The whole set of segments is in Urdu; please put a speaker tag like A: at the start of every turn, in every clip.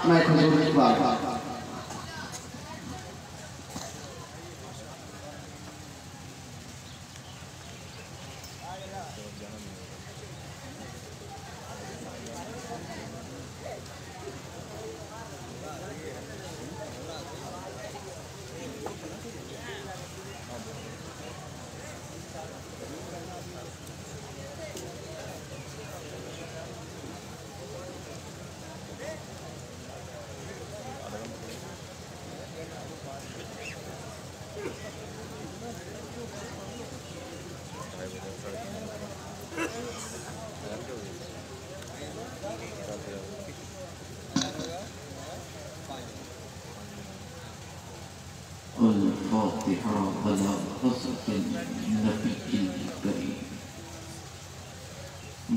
A: میں حضور کی بات
B: الفاتحة على حضرة النبي الكريم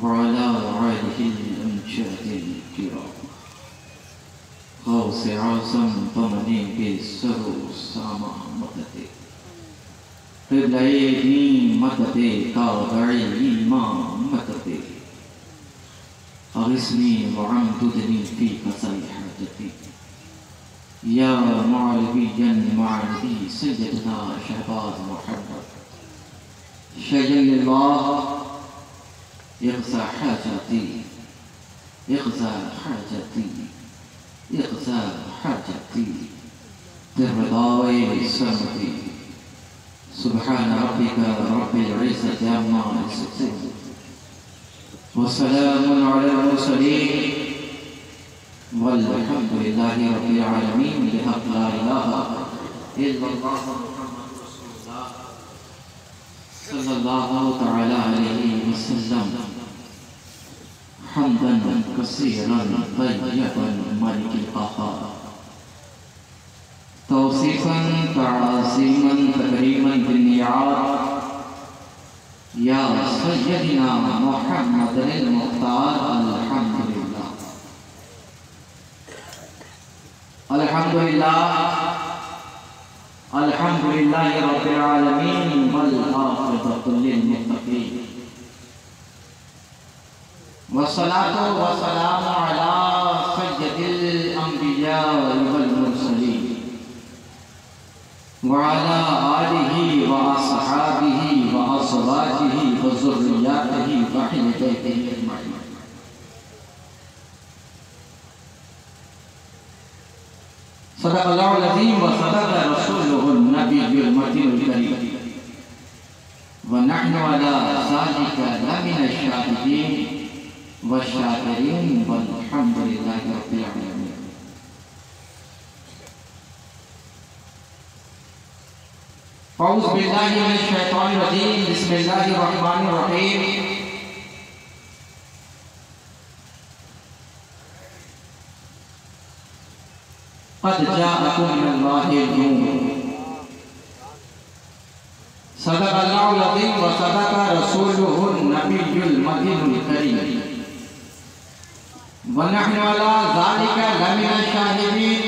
B: وعلى آله الأمجاد الكرام غوث اعظم بمنے کے سر و سامہ مدد قبلہ دین مدد تابع ایمان مدد اغثنی وعمددنی فی قضاء حاجتی یا معلویا معلوی سیدنا شہباز محمد شیئن اللہ اغزا حاجتی اغزا حاجتی اغزا حاجتی ترضاوی سمتی سبحان ربك رب العزة عما يصفون وسلام على المرسلين والحمد لله رب العالمين بحق لا إله إلا الله محمد رسول الله صلى الله تعالى عليه وسلم حمدا كثيرا طيبا مالك القهار توصيفا تعظيما تكريما بالنعات يا سيدنا محمد المختار الحمد لله الحمد لله الحمد لله رب العالمين والعاقبة للمتقين والصلاة والسلام على سيد الأنبياء والمرسلين وعلى آله وأصحابه وأزواجه وذرياته وأهل بيته أجمعين صدق الله العظيم وصدق رسوله النبي المتين الكريم ونحن على ذلك لمن الشاهدين والشاكرين والحمد لله رب العالمين. أعوذ بالله من الشيطان الرجيم. بسم الله الرحمن الرحيم. قد جاءكم من الله النور. صدق الله العظيم وصدق رسوله النبي المتين الكريم ونحن على ذلك لمن الشاهدين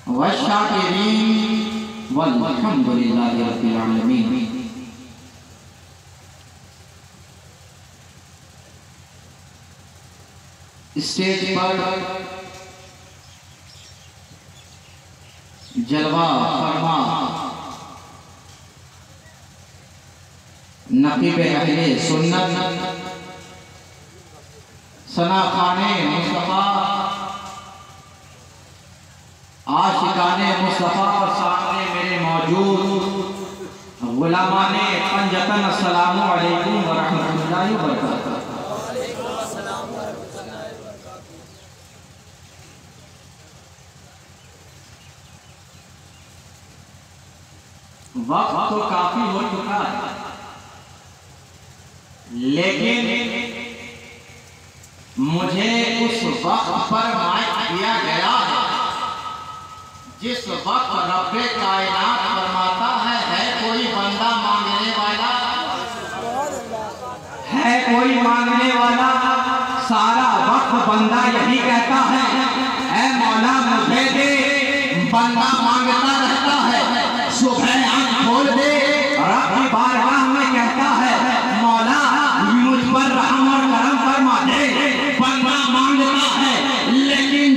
B: والشاكرين والحمد لله رب العالمين. اسٹیج پر جلوہ فرما نقیب اہل سنت ثنا خان مصطفیٰ عاشقان مصطفیٰ اور سامنے میرے موجود غلامان پنجتن السلام علیکم ورحمۃ اللہ وبرکاتہ. وقت تو کافی ہو چکا ہے لیکن مجھے اس وقت پر مائک دیا گیا ہے جس وقت رب کائنات فرماتا ہے کوئی بندہ مانگنے والا ہے کوئی مانگنے والا. سارا وقت بندہ یہی کہتا ہے اے مولا مجھے دے. بندہ مانگتا رہتا ہے صبح آنکھ کھول دے رب کی بارگاہ میں کہتا ہے مولا مجھ پر رحم اور کرم فرما دے. بندہ مانگتا ہے لیکن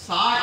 B: 60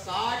B: 60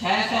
B: 600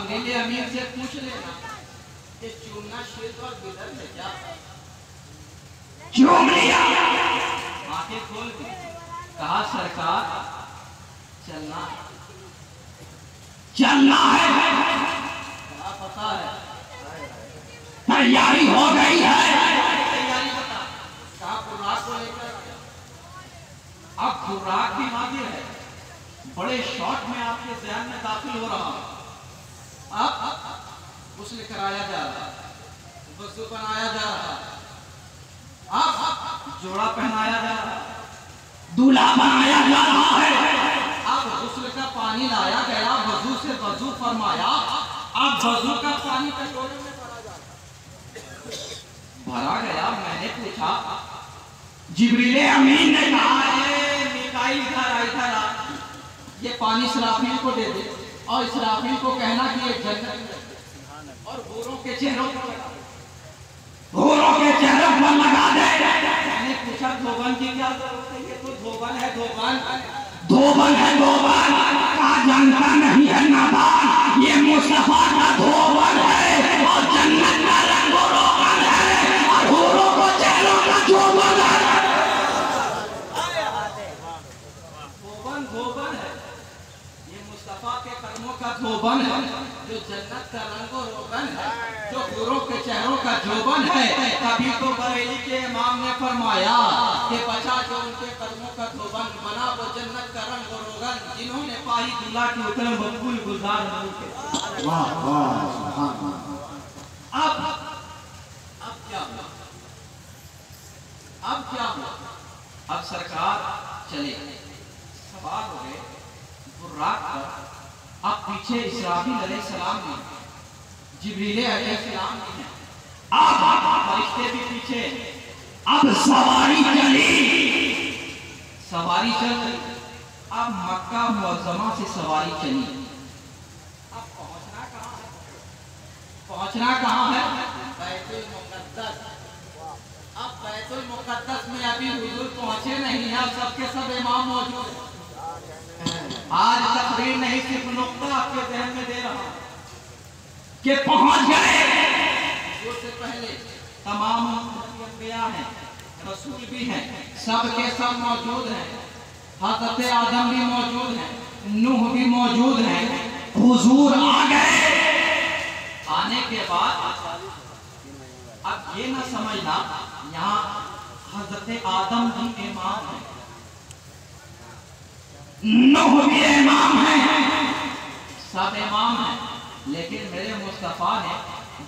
B: جبریل امین سے پوچھ لینا کہ چومنا شرک اور بدعت ہے کیا؟ چوم لیا، آنکھیں کھول کے کہا سرکار چلنا ہے، کہا پتا ہے، تیاری ہو گئی ہے، تیاری بتا، کہا خوراک کو لے کر اب خوراک بھی حاضر ہے، بڑے شارٹ میں آپ کے ذہن میں داخل ہو رہا اب غسل کرایا جا رہا، وضو بنایا جا رہا، اب جوڑا پہنایا جا رہا، دولہا بنایا جا رہا ہے، اب غسل کا پانی لایا گیا، وضو سے وضو فرمایا، اب وضو کا پانی کٹورے میں بھرا گیا۔ میں نے پوچھا، جبریل امین نے کہا ہے میکائیل ادھر آ، یہ پانی اسرافیل کو دے دے اور اسرافیل کو کہنا کہ یہ جنت اور حوروں کے چہروں پر لگا دے۔ میں نے پوچھا دھوبن کی کیا ضرورت ہے؟ یہ تو دھوبن ہے، دھوبن کہا جانتا نہیں ہے نادان، یہ مصطفیٰ کا دھوبن ہے اور جنت کا رنگ و روغن ہے اور حوروں کو چہروں کا دھوبن ہے۔ دھوبن ہے، یہ مصطفیٰ کے قدموں کا دھوبن ہے، جو جنت کا رنگ و روغن ہے، جو حوروں کے چہروں کا جوبن ہے۔ تبھی تو بریلی کے امام نے فرمایا کہ بچا جو ان کے قدموں کا دھوبن بنا وہ جنت کا رنگ و روغن، جنہوں نے پائی دلہ کی اتر مقبول گزار ہوئے۔ اب کیا ہوا؟ اب سرکار چلے سوال ہو گئے براق پر، اب پیچھے اسرافیل علیہ السلام بھی، جبریل علیہ السلام بھی ہیں، اب فرشتے بھی پیچھے، اب سواری چل رہی، اب مکہ معظمہ سے سواری چلی، اب پہنچنا کہاں ہے؟ بیت المقدس۔ اب بیت المقدس میں ابھی حضور پہنچے نہیں ہیں، اب سب کے سب امام موجود ہیں۔ آج تقریر نہیں، صرف نقطہ آپ کے ذہن میں دے رہا کہ پہنچ گئے۔ حضور سے پہلے تمام انبیاء ہیں، رسول بھی ہیں، سب کے سب موجود ہیں، حضرت آدم بھی موجود ہیں، نوح بھی موجود ہیں، حضور آ گئے۔ آنے کے بعد اب یہ نہ سمجھنا یہاں حضرت آدم بھی امام ہیں، نوح بھی امام ہیں، سب امام ہیں، لیکن میرے مصطفیٰ نے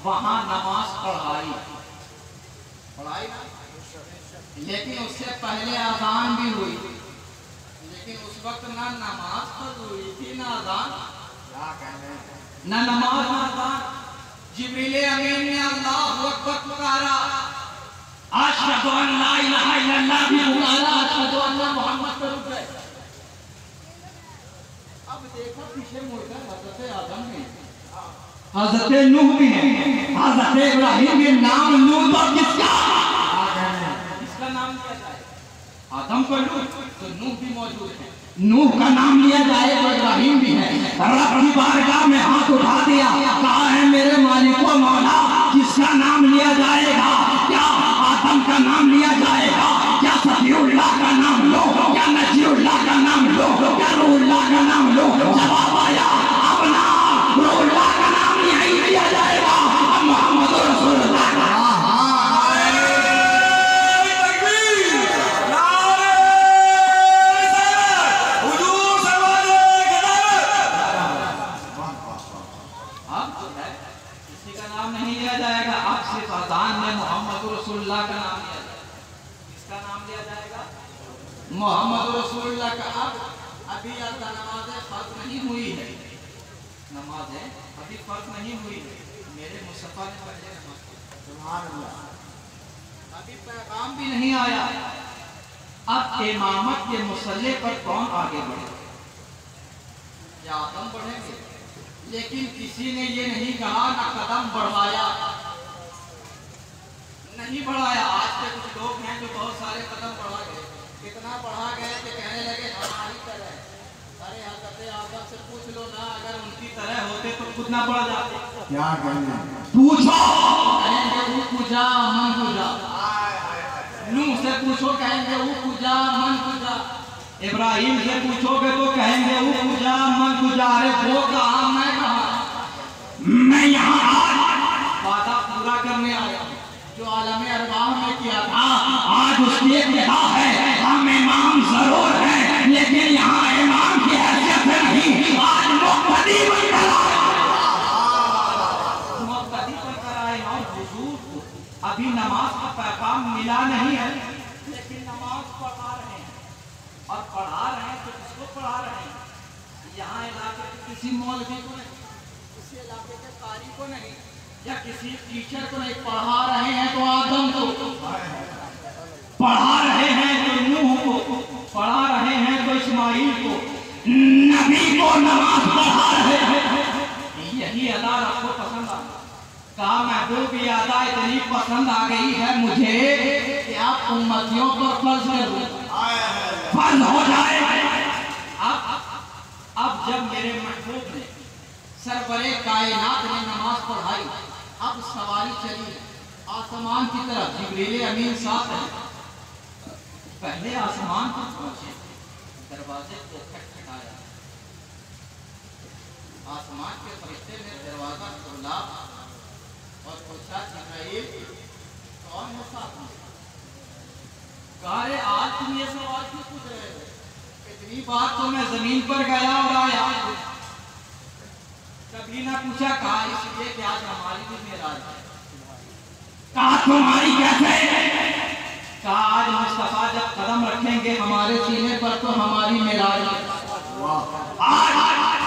B: وہاں نماز پڑھائی، لیکن اس سے پہلے اذان بھی ہوئی، لیکن اس وقت نہ نماز فرض ہوئی تھی نہ اذان، نہ نماز نہ اذان۔ جبریل امین نے اللہ اکبر پکارا، اشہد ان لا الہ الا اللہ بھی بلایا، اشہد ان محمد پر رک گئے۔ اب دیکھا پیچھے مڑ کر حضرت آدم بھی، حضرت نوح بھی ہیں، حضرت ابراہیم بھی، نام نوح تو کس کا نام لیا جائے؟ آدم کو نوح، تو نوح بھی موجود ہے، نوح کا نام لیا جائے تو ابراہیم بھی ہے۔ رب کی بارگاہ میں ہاتھ اٹھا دیا، کہا ہے میرے مالک و مولا کس کا نام لیا جائے گا؟ کیا آدم کا نام لیا جائے گا؟ کیا صفی اللہ کا نام لو؟ کیا نجی اللہ کا نام لو؟ کیا روح اللہ کا نام لو؟ جواب آیا اپنا روح اللہ کا نام نہیں لیا جائے گا، اب محمد رسول اللہ کا نام۔ اذان میں محمد رسول اللہ کا نام لیا جائے گا، کس کا نام لیا جائے گا؟ محمد رسول اللہ کا۔ ابھی نمازیں فرض نہیں ہوئی ہے، نمازیں ابھی فرض نہیں ہوئی ہے، میرے مصطفیٰ نے پہلے نماز پڑھی، سبحان اللہ، ابھی پیغام بھی نہیں آیا۔ اب امامت کے مسئلے پر کون آگے بڑھے؟ یا آدم بڑھیں گے؟ لیکن کسی نے یہ نہیں کہا، نہ قدم بڑھایا، نہیں بڑھایا۔ آج کے کچھ لوگ ہیں جو بہت سارے قدم بڑھا گئے، اتنا بڑھا گئے کہ کہنے لگے ہماری طرح، ارے حضرت سب سے پوچھ لو نا، اگر ان کی طرح ہوتے تو خود نہ پڑ جاتے.
A: کیا کہنا
B: پوچھو کہیں گے وہ پوجا من پوجا. نوح سے پوچھو کہیں گے وہ پوجا من پوجا. ابراہیم سے پوچھو گے تو کہیں گے وہ پوجا من پوجا. ارے وہ کہاں میں کہاں؟ میں یہاں وعدہ پورا کرنے آیا ہوں جو عالم ارواح میں کیا تھا. آج اس کی ابتدا ہے. ہم امام ضرور ہیں لیکن یہاں امام کی حیثیت سے نہیں، آج مقتدی بن کر آئے. مقتدی بن کر آئے. اور حضور کو ابھی نماز کا پیغام ملا نہیں ہے لیکن نماز پڑھا رہے ہیں. اور پڑھا رہے ہیں تو کس کو پڑھا رہے ہیں؟ یہاں علاقے کے کسی مولوی کو نہیں، کسی علاقے کے قاری کو نہیں، یا کسی ٹیچر کو نہیں. پڑھا رہے ہیں تو آدم کو، پڑھا رہے ہیں تو نوح کو، پڑھا رہے ہیں تو اسماعیل کو، نبی کو نماز پڑھا رہے ہیں. یہی ادا آپ کو پسند آ گئی. کہا محبوب یہ ادا اتنی پسند آ گئی ہے مجھے کہ آپ امتیوں پر فرض کر دیں، فرض ہو جائے. اب جب میرے محبوب نے سرور کائنات نے نماز پڑھائی، اب سواری چلی آسمان کی طرف. جبریل امین ساتھ ہے. پہلے آسمان پر پہنچے، دروازے کو کھٹکھٹایا. آسمان کے فرشتے نے دروازہ کھولا اور پوچھا جبرائیل کون ہے ساتھ میں؟ کہا رے آج تم یہ سوال کیوں پوچھ رہے ہو؟ اتنی بات تو میں زمین پر گیا اور آیا. کبھی نہ پوچھا. کہا اس لیے کہ آج ہماری بھی معراج ہے. کہا تمہاری کیسے؟ کہا آج مصطفیٰ جب قدم رکھیں گے ہمارے سینے پر تو ہماری معراج ہے. آج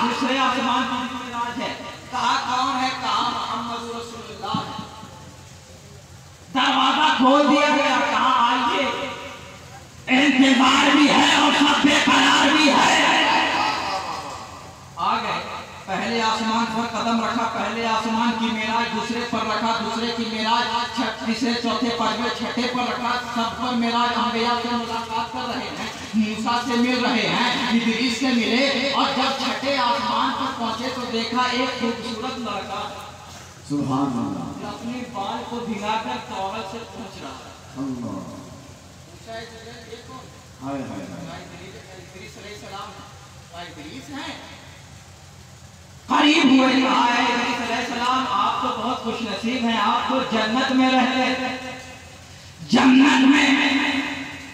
B: دوسرے آسمان کی معراج ہے. کہا کون ہے؟ کہا محمد رسول اللہ ہے. دروازہ کھول دیا گیا. کہا آئیے. انتظار بھی ہے اور سب بے قرار بھی ہے. آ گئے. پہلے آسمان پر قدم رکھا، پہلے آسمان کی معراج. دوسرے پر رکھا، دوسرے کی معراج. تیسرے چوتھے پانچویں چھٹے پر رکھا. سب پر معراج. انبیاء سے ملاقات کر رہے ہیں، موسیٰ سے مل رہے ہیں، ادریس سے ملے. اور جب چھٹے آسمان پر پہنچے تو دیکھا ایک خوبصورت لڑکا
A: سبحان اللہ
B: جو اپنے بال کو بھگا کر عورت سے پوچھ رہا ہے.
A: اللہ
B: پوچھا ہے جبریل یہ کون؟
A: ہائے ہائے
B: ادریس علیہ السلام. ادریس ہیں. قریب ہوئے. کہا ہے ادریس علیہ السلام آپ تو بہت خوش نصیب ہیں، آپ تو جنت میں رہتے ہیں. جنت میں؟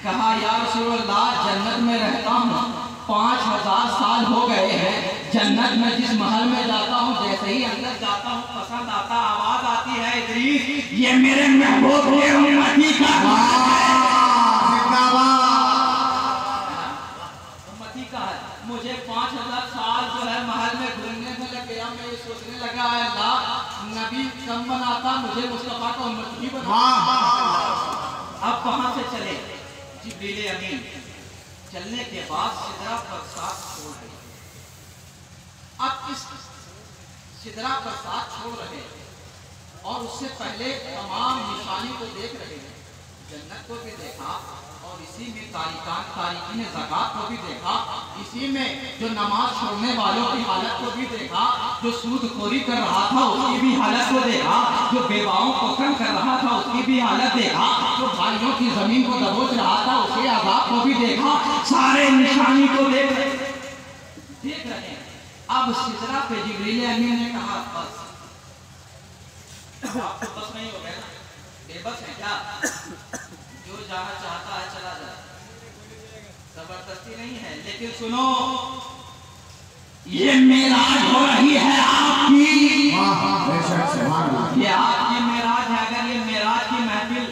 B: کہا یا رسول اللہ جنت میں رہتا ہوں 5000 سال ہو گئے ہیں. جنت میں جس محل میں جاتا ہوں جیسے ہی اندر جاتا ہوں پسند آتا، آواز آتی ہے ادریس یہ میرے محبوب کے امتی کا ہے. امتی کا ہے. مجھے 5000 سال جو ہے محل میں گھومنے میں لگ گیا. میں یہ سوچنے لگا ہے اللہ نبی کم بناتا مجھے مصطفیٰ کا امتی ہی بنا. اب کہاں سے چلے؟ جبریل امین. چلنے کے بعد سدرہ پر ساتھ چھوڑ گئی. اب اس سدرہ پر ساتھ چھوڑ رہے ہیں اور اس سے پہلے تمام نشانی کو دیکھ رہے ہیں. جنت کو بھی دیکھا اور اسی میں تارکین زکات کو بھی دیکھا. اسی میں جو نماز چھوڑنے والوں کی حالت کو بھی دیکھا، جو سود خوری کر رہا تھا اس کی بھی حالت کو دیکھا، جو بیواؤں کو کم کر رہا تھا اس کی بھی حالت دیکھا، جو بھائیوں کی زمین کو دبوچ رہا تھا اس کے عذاب کو بھی دیکھا. سارے نشانی کو دیکھ رہے ہیں. اب سدرہ پہ جبریل امین نے کہا بس. آپ کو بس نہیں ہو گیا نا؟ بے بس ہے کیا؟ جو جانا چاہتا ہے چلا جائے، زبردستی نہیں ہے. لیکن سنو یہ معراج ہو رہی ہے آپ کی. یہ آپ کی معراج ہے. اگر یہ معراج کی محفل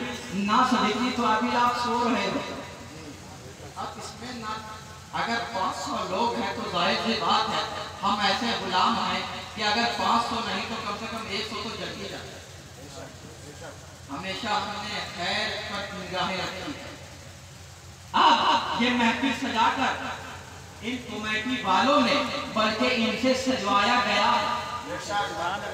B: نہ سجتی تو ابھی آپ سو رہے ہو. اب اس میں نہ اگر 500 لوگ ہیں تو ظاہر سی بات ہے ہم ایسے غلام ہیں کہ اگر 500 نہیں تو کم سے کم 100 تو جگ ہی جاتا ہے. ہمیشہ ہم نے خیر پر نگاہیں رکھی. اب یہ محفل سجا کر ان کمیٹی والوں نے بلکہ ان سے سجوایا گیا.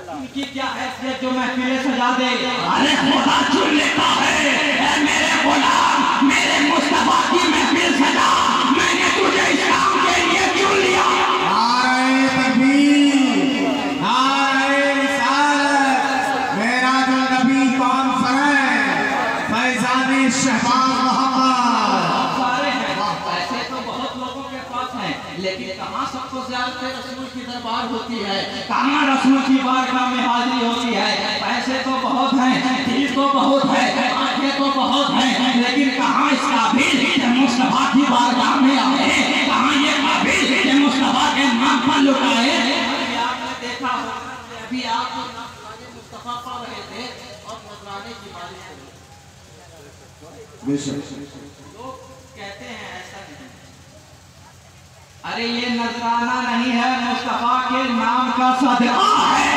B: ان کی کیا حیثیت جو محفلیں سجا دے؟ ارے خدا چن لیتا ہے. اے میرے غلام میرے مصطفیٰ کی محفل سجا. میں نے تجھے اس کام کے لیے چن لیا. کہاں سب کو زیارت رسول کی دربار ہوتی ہے، کہاں رسول کی بارگاہ میں حاضری ہوتی ہے؟ پیسے تو بہت ہیں، دل تو بہت ہے، آنکھیں تو بہت ہیں، لیکن کہاں اس قابل کہ مصطفیٰ کی بارگاہ میں آئے؟ کہاں یہ قابل کہ مصطفیٰ کے نام پر لٹائے؟ آپ نے دیکھا ہوگا کہ ابھی آپ مصطفیٰ پا رہے تھے اور نذرانے کی بارش ہو رہی،
A: بے شک
B: لوگ کہتے ہیں ایسا نہیں، ارے یہ نذرانہ نہیں ہے، مصطفیٰ کے نام کا صدقہ ہے،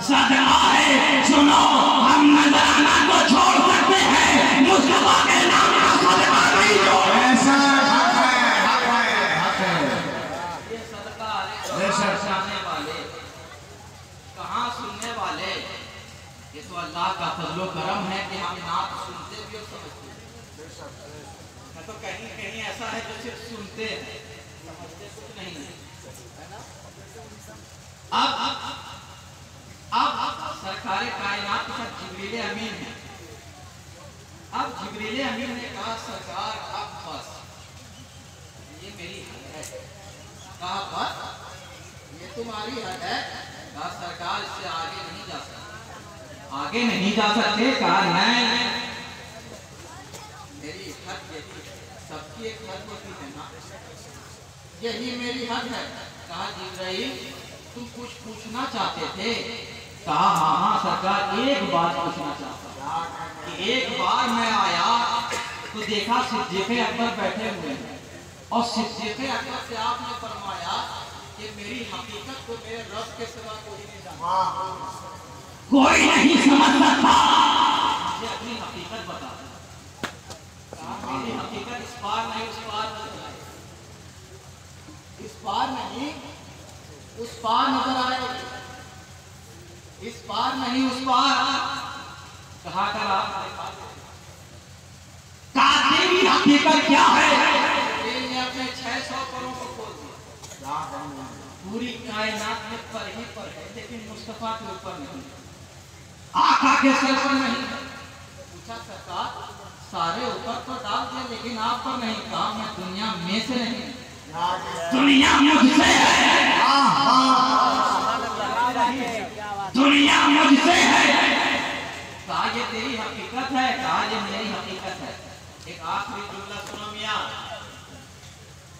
B: صدقہ ہے۔ سنو، ہم نذرانہ کو چھوڑ سکتے ہیں، مصطفیٰ کے نام کا صدقہ نہیں چھوڑ
A: ایسا حق ہے
B: یہ صدقہ ہے۔ جانے والے کہاں سننے والے، یہ تو اللہ کا فضل و کرم ہے کہ ہم نعت سنتے بھی اور سمجھتے ہیں، میں تو کہیں ایسا ہے جو صرف سنتے ہیں، سمجھتے کچھ نہیں ہے۔ اب سرکار کائنات کے ساتھ جبریل امین ہے۔ اب جبریل امین نے کہا سرکار اب بس یہ میری حد ہے، کہا بس یہ تمہاری حد ہے، کہا سرکار اس سے آگے نہیں جا سکتے، آگے نہیں جا سکتے، کہا نہیں میری حد یہی ہے، سب کی ایک حد ہوتی ہے نا، یہی میری حد ہے۔ کہا جبرائیل تم کچھ پوچھنا چاہتے تھے؟ کہا ہاں سرکار ایک بات پوچھنا چاہتا کہ ایک بار میں آیا تو دیکھا صدیق اکبر بیٹھے ہوئے ہیں، اور صدیق اکبر سے آپ نے فرمایا کہ میری حقیقت کو میرے رب کے سوا کوئی نہیں جانتا، کوئی نہیں سمجھ سکتا، مجھے اپنی حقیقت بتا دو۔ کہا میری حقیقت اس بار نہیں اس بار نظر آئے، اس بار نہیں اس بار نظر آئے، اس بار نہیں اس بار۔ کہا کرا تیری حقیقت کیا ہے؟ دل نے اپنے 600 پروں کو کھول دیا، پوری کائنات میں پر ہی پر ہے، لیکن مصطفیٰ کے اوپر نہیں، آقا کے سر پر نہیں ہے۔ پوچھا سرکار سارے اوپر تو ڈال دیا لیکن آپ پر نہیں، کہا میں دنیا میں سے نہیں، دنیا مجھ سے ہے، دنیا مجھ سے ہے۔ کہا یہ تیری حقیقت ہے؟ کہا یہ میری حقیقت ہے۔ ایک آخری جملہ سنو میاں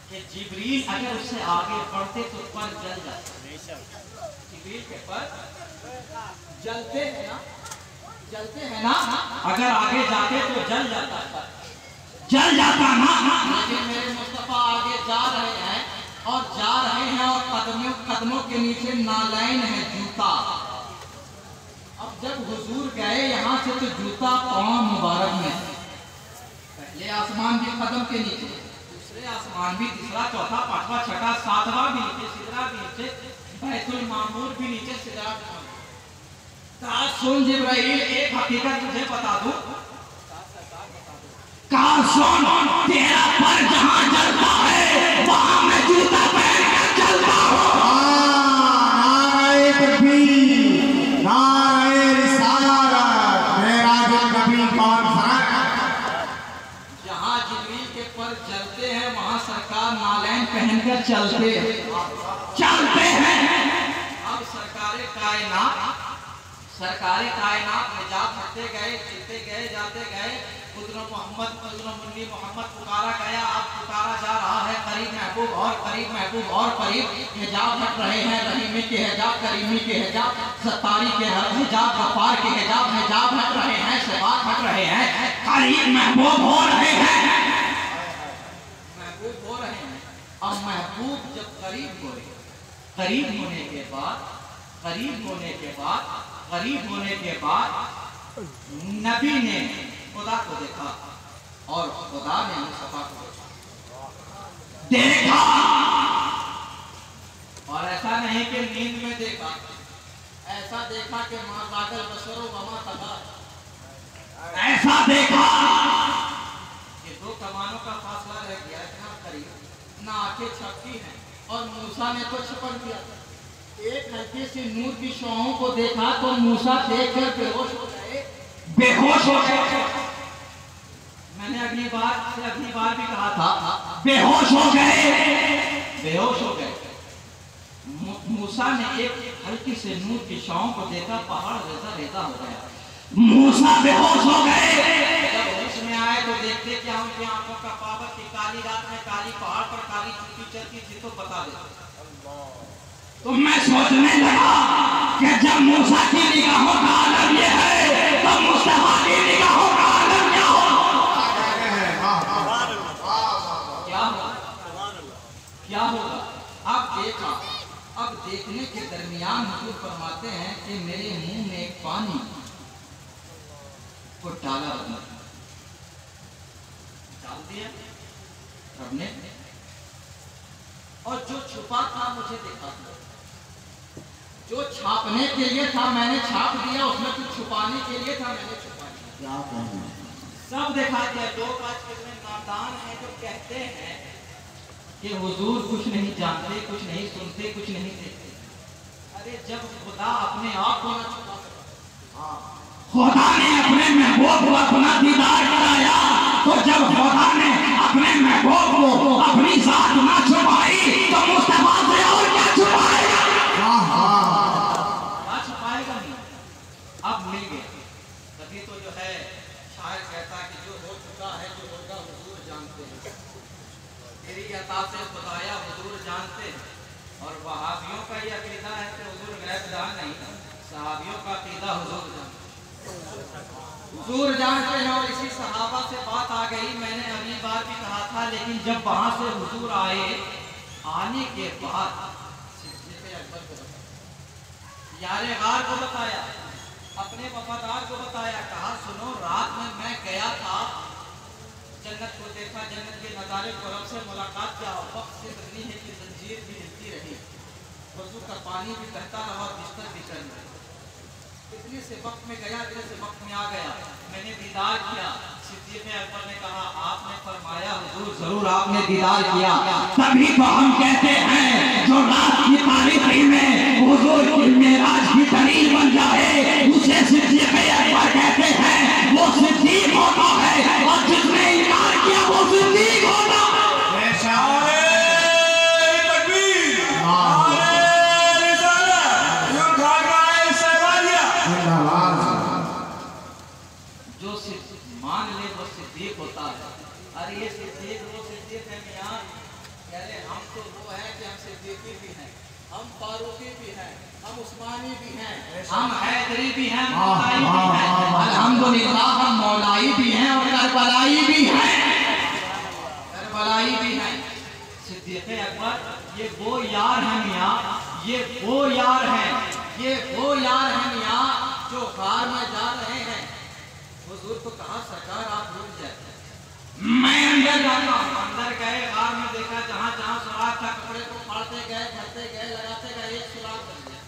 B: کہ جبریل اگر اس سے آگے بڑھتے تو پر جل جاتا، جبریل کے پر جلتے ہیں نا، جلتے ہیں نا، اگر آگے جاتے تو جل جاتا ہے، جل جاتا نا، لیکن میرے مصطفیٰ آگے جا رہے ہیں اور جا رہے ہیں اور قدموں کے نیچے نالین ہے، جوتا۔ اب جب حضور گئے یہاں سے تو جوتا پاؤں مبارک میں، پہلے آسمان بھی قدم کے نیچے، دوسرے آسمان بھی، تیسرا چوتھا پانچواں چھٹا ساتواں بھی نیچے، سدرا بھی نیچے، بیت المعمور بھی نیچے، سدرا بھی نیچے۔ کہا سن جبرائیل ایک حقیقت تجھے بتا دوں، کہا سن تیرا پر جہاں جلتا ہے وہاں میں جوتا پہن کر چلتا ہوں۔
A: نعرہ تکبیر، نعرہ رسالت، معراج النبی کانفرنس۔
B: جہاں جبریل کے پر جلتے ہیں وہاں سرکار نالین پہن کر چلتے ہیں۔ اب سرکار کائنات نجات ہٹتے گئے، چلتے گئے، جاتے گئے، قدر منی محمد پکارا گیا، اب پکارا جا رہا ہے، قریب محبوب اور قریب محبوب اور قریب، حجاب ہٹ رہے ہیں، رحیمی کے حجاب، کریمی کے حجاب، ستاری کے حجاب، غفار کے حجاب ہٹ رہے ہیں، صفات ہٹ رہے ہیں، قریب محبوب ہو رہے ہیں، محبوب ہو رہے ہیں۔ اور محبوب جب قریب ہو رہے ہیں، قریب ہونے کے بعد نبی نے خدا کو دیکھا اور خدا نے مصطفیٰ کو دیکھا، اور ایسا نہیں کہ نیند میں دیکھا، ایسا دیکھا کہ ماں زاغ البصر وما طغیٰ، ایسا دیکھا کہ دو کمانوں کا فاصلہ رہ گیا، اتنا قریب، نہ آنکھیں چھپتی ہیں، اور موسیٰ نے تو چھپن دیا، ایک ہلکے سے نور کی شعاعوں کو دیکھا تو موسیٰ دیکھ کر بے ہوش ہو گئے۔ میں نے اگلی بار بھی کہا تھا بے ہوش ہو گئے، بے ہوش ہو گئے۔ موسیٰ نے ایک ہلکی سے نور کی شعاؤں کو دیکھا، پہاڑ ریزہ ریزہ ہو گیا۔ موسیٰ بے ہوش ہو گئے۔ جب ہوش میں آئے تو دیکھتے کیا ان کی آنکھوں کا پاور کی کالی رات میں کالی پہاڑ پر کالی چکی چلتی تھی تو بتا دیتے۔ تو میں سوچنے لگا کہ جب موسیٰ کی نگاہوں کا عالم یہ ہے تو مصطفیٰ کی نگاہوں کا عالم کیا ہوگا؟ کیا ہوگا؟ اب دیکھا، اب دیکھنے کے درمیان حضور فرماتے ہیں کہ میرے منہ میں ایک پانی کو ڈالا رب نے، ڈال دیا رب نے، اور جو چھپا تھا مجھے دکھا دیا، جو چھاپنے کے لیے تھا میں نے چھاپ دیا، اس میں کچھ چھپانے کے لیے تھا میں نے چھپا دیا، سب دکھا دیا۔ لوگ آج کتنے نادان ہیں جو کہتے ہیں کہ حضور کچھ نہیں جانتے، کچھ نہیں سنتے، کچھ نہیں دیکھتے۔ ارے جب خدا اپنے آپ کو نہ چھپا سکتا، خدا نے اپنے محبوب کو اپنا دیدار کرایا، تو جب خدا نے اپنے محبوب کو اپنی ذات نہ چھپائی تو مصطفیٰ سے اور کیا چھپائے گا؟ کیا چھپائے گا؟ اب مل گیا۔ تبھی تو جو ہے شاعر کہتا ہے کہ جو ہو چکا ہے جو ہوگا حضور جانتے ہیں، تیری عطا سے خدایا حضور جانتے ہیں۔ اور وہابیوں کا یہ عقیدہ ہے کہ حضور غیب جان نہیں، صحابیوں کا عقیدہ حضور جانتے ہیں، حضور جانتے ہیں۔ اور اسی صحابہ سے بات آ گئی، میں نے اگلی بار بھی کہا تھا، لیکن جب وہاں سے حضور آئے، آنے کے بعد صدیق اکبر کو بتایا، یار غار کو بتایا، اپنے وفادار کو بتایا، کہا سنو رات میں میں گیا تھا، جنت کو دیکھا، جنت کے نظارے کو، رب سے ملاقات کیا، وقت سے بدلی ہے کہ زنجیر بھی ہلتی رہی، وضو کا پانی بھی بہتا رہا اور بستر بھی گرم رہا۔ اتنے سے وقت میں گیا، اتنے سے وقت میں آ گیا، میں نے دیدار کیا۔ صدیق اکبر نے کہا آپ نے فرمایا حضور ضرور آپ نے دیدار کیا، تبھی تو ہم کہتے ہیں جو رات کی تاریخی میں حضور کی معراج کی دلیل بن جائے اسے صدیق اکبر کہتے ہیں، وہ صدیق ہوتا ہے، اور جس نے انکار کیا وہ صدیق ہوتا ہے۔ جو مان لے وہ صدیق ہوتا ہے۔ ارے یہ صدیق وہ صدیق ہے میاں، کہہ رہے ہم تو وہ ہیں کہ ہم صدیقی بھی ہیں، ہم فاروقی بھی ہیں، ہم عثمانی بھی ہیں، ہم حیدری بھی ہیں، مولائی بھی ہیں، الحمدللہ ہم مولائی بھی ہیں اور کربلائی بھی ہیں، کربلائی بھی ہیں۔ صدیق اکبر یہ وہ یار ہیں میاں، یہ وہ یار ہیں، یہ وہ یار ہیں میاں جو غار میں جا رہے ہیں۔ حضور کو کہا سرکار آپ رک جائے، میں اندر جاتا ہوں۔ اندر گئے، غار میں دیکھا جہاں جہاں سوراخ تھا، کپڑے کو پھاڑتے گئے، بھرتے گئے، لگاتے گئے، ایک سوراخ بچ گیا۔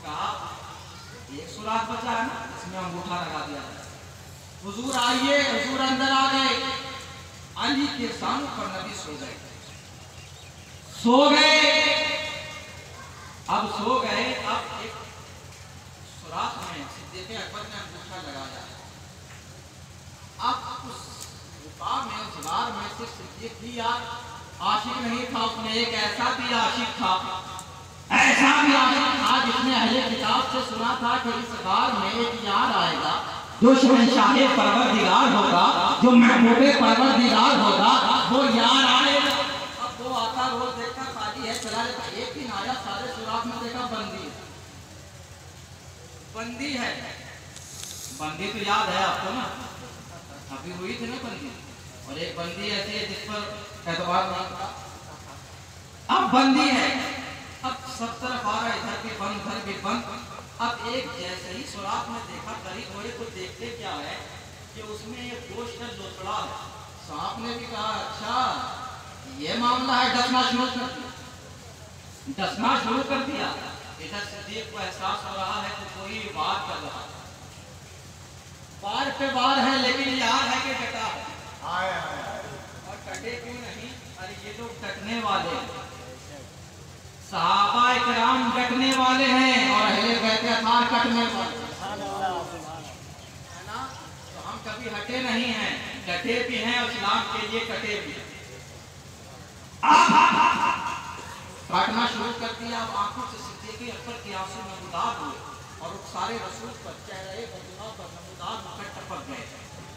B: کہا ایک سوراخ بچا ہے نا، اس میں انگوٹھا لگا دیا۔ حضور آئیے، حضور اندر آ گئے، علی کے سامنے پر نبی سو گئے، سو گئے۔ اب سو گئے، اب ایک سوراخ میں صدیق اکبر نے انگوٹھا لگایا۔ اب اس غبار میں، اس غار میں صرف صدیق ہی عاشق نہیں تھا، اس میں ایک ایسا بھی عاشق تھا، ایسا بھی عاشق تھا جس نے اہل کتاب سے سنا تھا کہ اس غار میں ایک یار آئے گا جو شہنشاہ پروردگار ہوگا، جو محبوب پروردگار ہوگا، وہ یار آئے گا۔ اب وہ آتا، روز دیکھتا خالی ہے، چلا لیتا، ایک دن آیا، سارے سوراخ میں دیکھا بندی ہے، بندی ہے۔ بندی تو یاد ہے آپ کو نا، ابھی ہوئی تھی نا بندی، اور ایک بندی ایسی ہے جس پر اعتبار نہیں تھا، اب بندی ہے۔ اب سب طرف آ رہا ہے، ادھر بھی بند، ادھر بھی بند۔ اب ایک جیسے ہی سوراخ میں دیکھا، قریب ہوئے تو دیکھتے کیا ہے کہ اس میں ایک گوشت کا لوتڑا ہے۔ صاحب نے بھی کہا اچھا یہ معاملہ ہے، ڈسنا شروع کر دیا، ڈسنا شروع کر دیا۔ ادھر صدیق کو احساس ہو رہا ہے کہ کوئی وار کر رہا ہے، وار پہ وار ہے، لیکن یار ہے کہ ڈٹا ہے، اور ڈٹے کیوں نہیں؟ ارے یہ لوگ ڈٹنے والے ہیں، صحابہ اکرام ڈٹنے والے ہیں، اور اہل بیت اطہار ڈٹنے والے ہے نا، تو ہم کبھی ہٹے نہیں ہیں، ڈٹے بھی ہیں، اسلام کے لیے کٹے بھی ہیں۔ کاٹنا شروع کر دیا. اب آنکھوں سے صدیق اکبر کے آنسو نمودار ہوئے اور وہ سارے رسول پر چہرے بدلا پر نمودار ہو کر ٹپک گئے.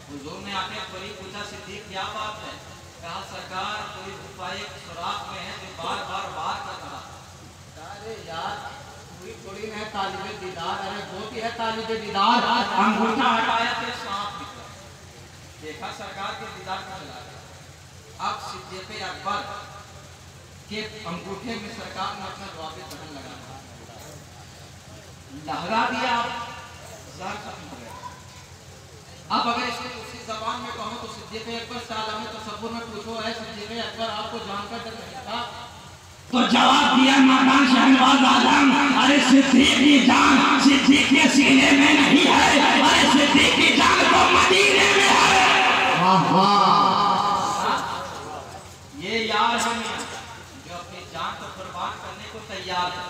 B: حضور نے آ کے بڑی پوچھا صدیق کیا بات ہے؟ کہا سرکار کوئی رفائے سوراخ میں ہے جو بار بار بار کر رہا. ارے یار کوئی تھوڑی ہے طالب دیدار. ارے وہ بھی ہے طالب دیدار. انگوٹھا ہٹایا پھر سانپ نکلا. دیکھا سرکار کے دیدار کو چلا گیا. اب صدیق اکبر کے انگوٹھے میں سرکار نے اپنا جواب دہن لگا لہرا دیا. زہر ختم ہو گیا. اب اگر اس کو دوسری زبان میں کہوں تو صدیق اکبر سے عالم تصور میں پوچھو ہے صدیق اکبر آپ کو جان کر ڈر نہیں تھا؟ تو جواب دیا مادان شہنواز آدم ارے صدیق کی جان صدیق کے سینے میں نہیں ہے. ارے صدیق کی جان تو مدینے میں ہے. یہ یار ہے جو اپنی جان کو قربان کرنے کو تیار ہے.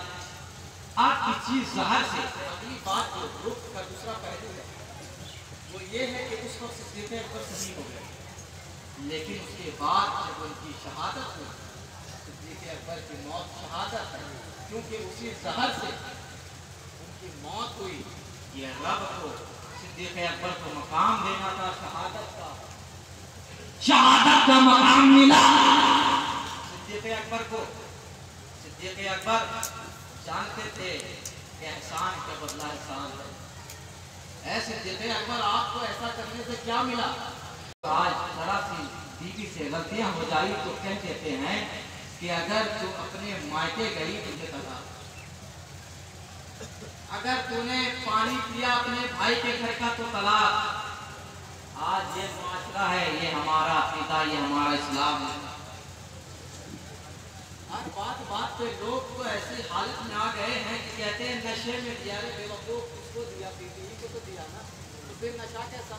B: آپ کی چیز زہر سے اگلی بات جو رخ کا دوسرا پہلو ہے وہ یہ ہے کہ اس وقت صدیق اکبر صحیح ہو گئے. لیکن اس کے بعد جب ان کی شہادت ہوئی صدیق اکبر کی موت شہادت ہے کیونکہ اسی زہر سے ان کی موت ہوئی. یہ رب کو صدیق اکبر کو مقام دینا تھا. شہادت کا مقام ملا صدیق اکبر کو. صدیق اکبر جانتے تھے کہ احسان کا بدلہ احسان ہے. اے صدیق اکبر آپ کو ایسا کرنے سے کیا ملا؟ آج ذرا سی بیوی سے غلطیاں ہو جائی تو کہہ دیتے ہیں کہ اگر تو اپنے مائکے گئی تجھے طلاق. اگر تو نے پانی پیا اپنے بھائی کے گھر کا تو طلاق. آج یہ معاشرہ ہے, یہ ہمارا عقیدہ, یہ ہمارا اسلام ہے. ہر بات پہ لوگ تو ایسی حالت میں آ گئے ہیں کہ کہتے ہیں نشے میں دیا رے بے وقوف کس کو دیا پی پی کو تو دیا نا تو پھر نشہ کیسا.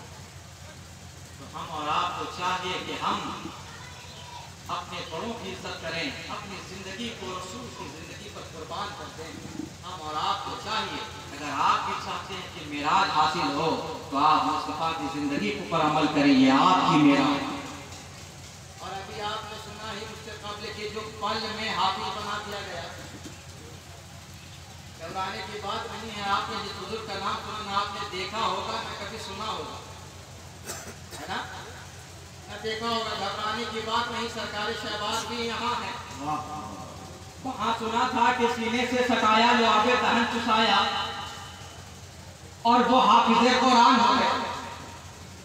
B: تو ہم اور آپ کو چاہیے کہ ہم اپنے بڑوں کی عزت کریں, اپنی زندگی کو رسول کی زندگی پر قربان کر دیں. ہم اور آپ کو چاہیے اگر آپ بھی چاہتے ہیں کہ معراج حاصل ہو تو آپ مصطفیٰ کی زندگی پر عمل کریں. یہ آپ کی معراج. اور ابھی آپ نے سنا ہی اس سے قبل کہ جو پل میں حافظ بنا دیا گیا گھبرانے کی بات نہیں ہے. آپ نے جس بزرگ کا نام سنا آپ نے دیکھا ہوگا نہ کبھی سنا ہوگا ہے نا, نہ دیکھا ہوگا. گھبرانے کی بات نہیں. سرکار شہباز بھی یہاں ہے. وہاں سنا تھا کہ سینے سے سٹایا لعاب دہن چسایا اور وہ حافظ قرآن ہو گئے.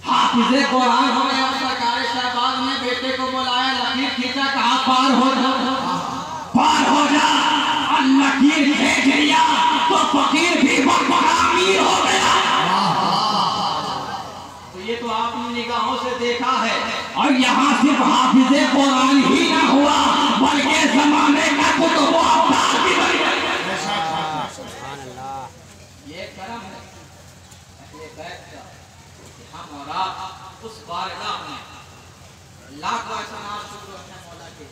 B: حافظ قرآن ہو گئے اور سرکار شہباز نے بیٹے کو بلایا, لکیر کھینچا, کہا پار ہو جا, پار ہو جا. لکیر کھینچ لیا تو فقیر بھی بڑا امیر ہو گیا. تو یہ تو آپ نے نگاہوں سے دیکھا ہے. اور یہاں صرف حافظ قرآن ہی نہ ہوا بلکہ زمانے کا کتب و ابدال بھی بن گئے. سبحان اللہ. یہ کرم ہے اہل بیت کا کہ ہم اور آپ اس بارگاہ میں لاکھ احسانات شکر ہے مولا کے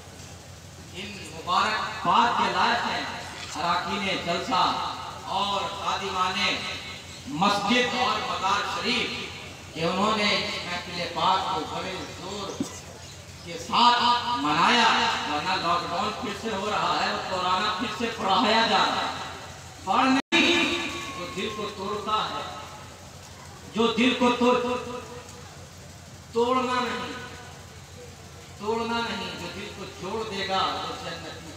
B: ان مبارک بات کے لائق ہیں. اراکین جلسہ اور خادمان مسجد اور مزار شریف کہ انہوں نے محفل پاک کو بڑے زور کے ساتھ منایا. ورنہ لاک ڈاؤن پھر سے ہو رہا ہے اور قرآن پھر سے پڑھایا جا رہا ہے. پڑھنے جو دل کو توڑتا ہے, جو دل کو توڑنا نہیں, توڑنا نہیں, جو دل کو جوڑ دے گا وہ جنتی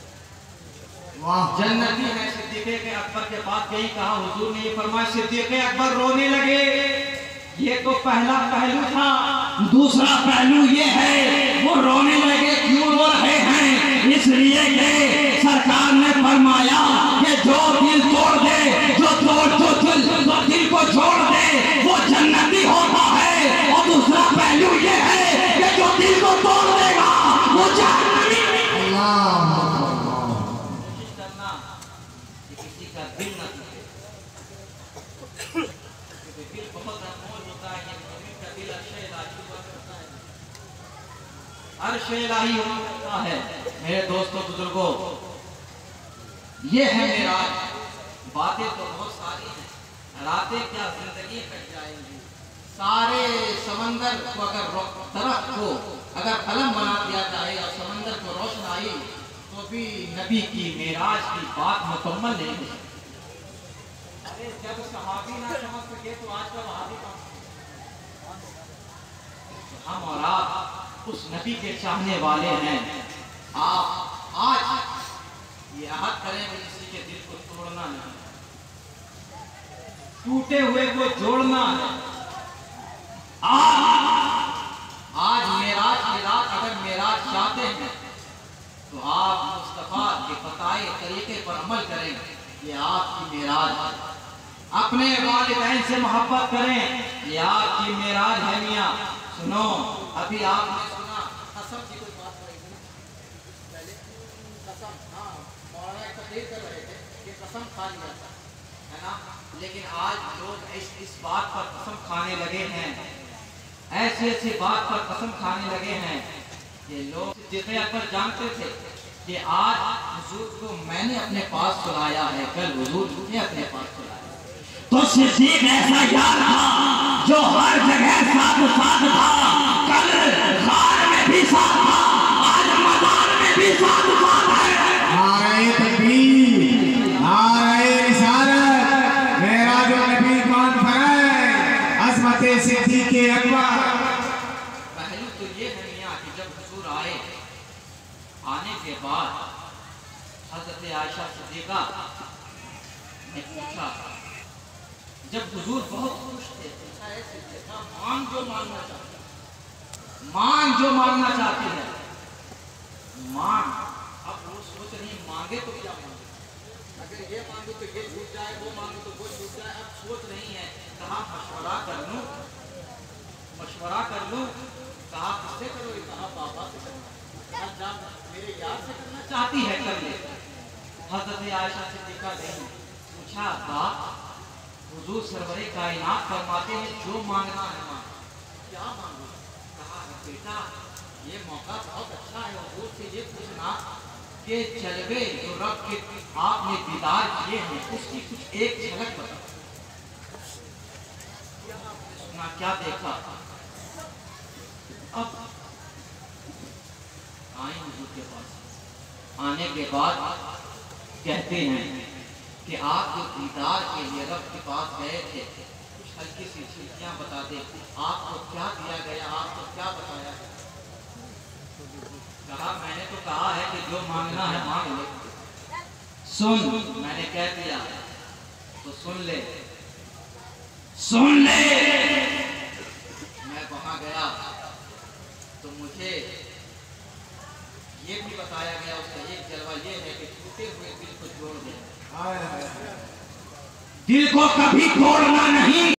B: جنتی ہے. صدیق اکبر کے بعد یہی کہا حضور نے, یہ فرمایا صدیق اکبر رونے لگے. یہ تو پہلا پہلو تھا. دوسرا پہلو یہ ہے وہ رونے لگے کیوں رو رہے ہیں؟ اس لیے کہ سرکار نے فرمایا کہ جو دل توڑ دے, جو دل کو چھوڑ دے وہ جنتی ہوتا ہے. اور دوسرا پہلو یہ ہے کہ جو دل کو توڑ دے گا وہ جہنمی. کوشش کرنا کہ کسی کا دل نہ ٹوٹے, کیونکہ دل بہت انمول ہوتا ہے. یہ مومن کا دل عرش الہی ہوا کرتا ہے, عرش الہی ہوا کرتا ہے. میرے دوستوں بزرگوں, یہ ہے معراج. باتیں تو بہت ساری ہیں, راتیں کیا زندگی کٹ جائیں گی. سارے سمندر کو اگر درخت کو اگر قلم بنا دیا جائے اور سمندر کو روشنائی تو بھی نبی کی معراج کی بات مکمل نہیں ہے۔ ارے جب صحابی نہ سمجھ سکے تو آج کا وہابی کہاں؟ ہم اور آپ اس نبی کے چاہنے والے ہیں۔ آپ آج یہ عہد کریں کہ کسی کے دل کو توڑنا نہیں، ٹوٹے ہوئے کو جوڑنا ہے۔ آج معراج کی رات اگر معراج چاہتے ہیں تو آپ مصطفیٰ کے بتائے طریقے پر عمل کریں، یہ آپ کی معراج ہے۔ اپنے والدین سے محبت کریں، یہ آپ کی معراج ہے میاں۔ سنو، ابھی آپ نے سنا قسم کی کوئی بات پڑی تھی پہلے، قسم، ہاں مولانا ایک تقریر کر رہے تھے کہ قسم کھا لیا تھا، ہے نا؟ لیکن آج لوگ اس بات پر قسم کھانے لگے ہیں، ایسی بات پر قسم کھانے لگے ہیں کہ لوگ صدیق اکبر جانتے تھے کہ آج حضور کو میں نے اپنے پاس سلایا ہے، کل حضور نے اپنے پاس سلایا۔ تو صدیق ایسا یار تھا جو ہر جگہ ساتھ تھا، کل غار میں بھی ساتھ تھا، آج میدان میں بھی ساتھ ہے۔
A: نعرہ تکبیر، نعرہ رسالت، معراج النبی کانفرنس، عظمت صدیق اکبر۔
B: پہلو تو یہ ہے میاں کہ جب حضور آنے کے بعد حضرت عائشہ صدیقہ نے پوچھا، جب حضور بہت خوش تھے، پوچھا ہے صدیقہ مانگ جو مانگنا چاہتی ہے، مانگ جو مانگنا چاہتی ہے، مانگ۔ اب وہ سوچ رہی مانگے تو کیا مانگے، اگر یہ مانگو تو یہ چھوٹ جائے، وہ مانگو تو وہ چھوٹ جائے۔ اب سوچ رہی ہے، کہا مشورہ کر لوں، مشورہ کر لوں، کہا کس سے کرو، کہا بابا سے کرنا، کہا جا میرے یار سے کرنا چاہتی ہے کر لے۔ حضرت عائشہ صدیقہ نے پوچھا، باپ حضور سرور کائنات فرماتے ہیں جو مانگنا ہے مانگو، کیا مانگو؟ کہا بیٹا یہ موقع بہت اچھا ہے حضور سے یہ پوچھنا کہ جلوے جو رب کے آپ نے دیدار کیے ہیں اس کی کچھ ایک جھلک بتاؤ۔ کیا آپ نے سنا، کیا دیکھا؟ اب آئیں حضور کے پاس، آنے کے بعد کہتے ہیں کہ آپ جو دیدار کے لیے رب کے پاس گئے تھے، کچھ ہلکی سی چھٹیاں بتا دیں، آپ کو کیا دیا گیا، آپ کو کیا بتایا گیا؟ کہا میں نے تو کہا ہے کہ جو مانگنا ہے مانگ لے، سن میں نے کہہ دیا تو سن لے، سن لے۔ میں وہاں گیا تو مجھے یہ بھی بتایا گیا، اس کا ایک جلوہ یہ ہے کہ ٹوٹے ہوئے دل کو جوڑ دے، دل کو کبھی توڑنا نہیں۔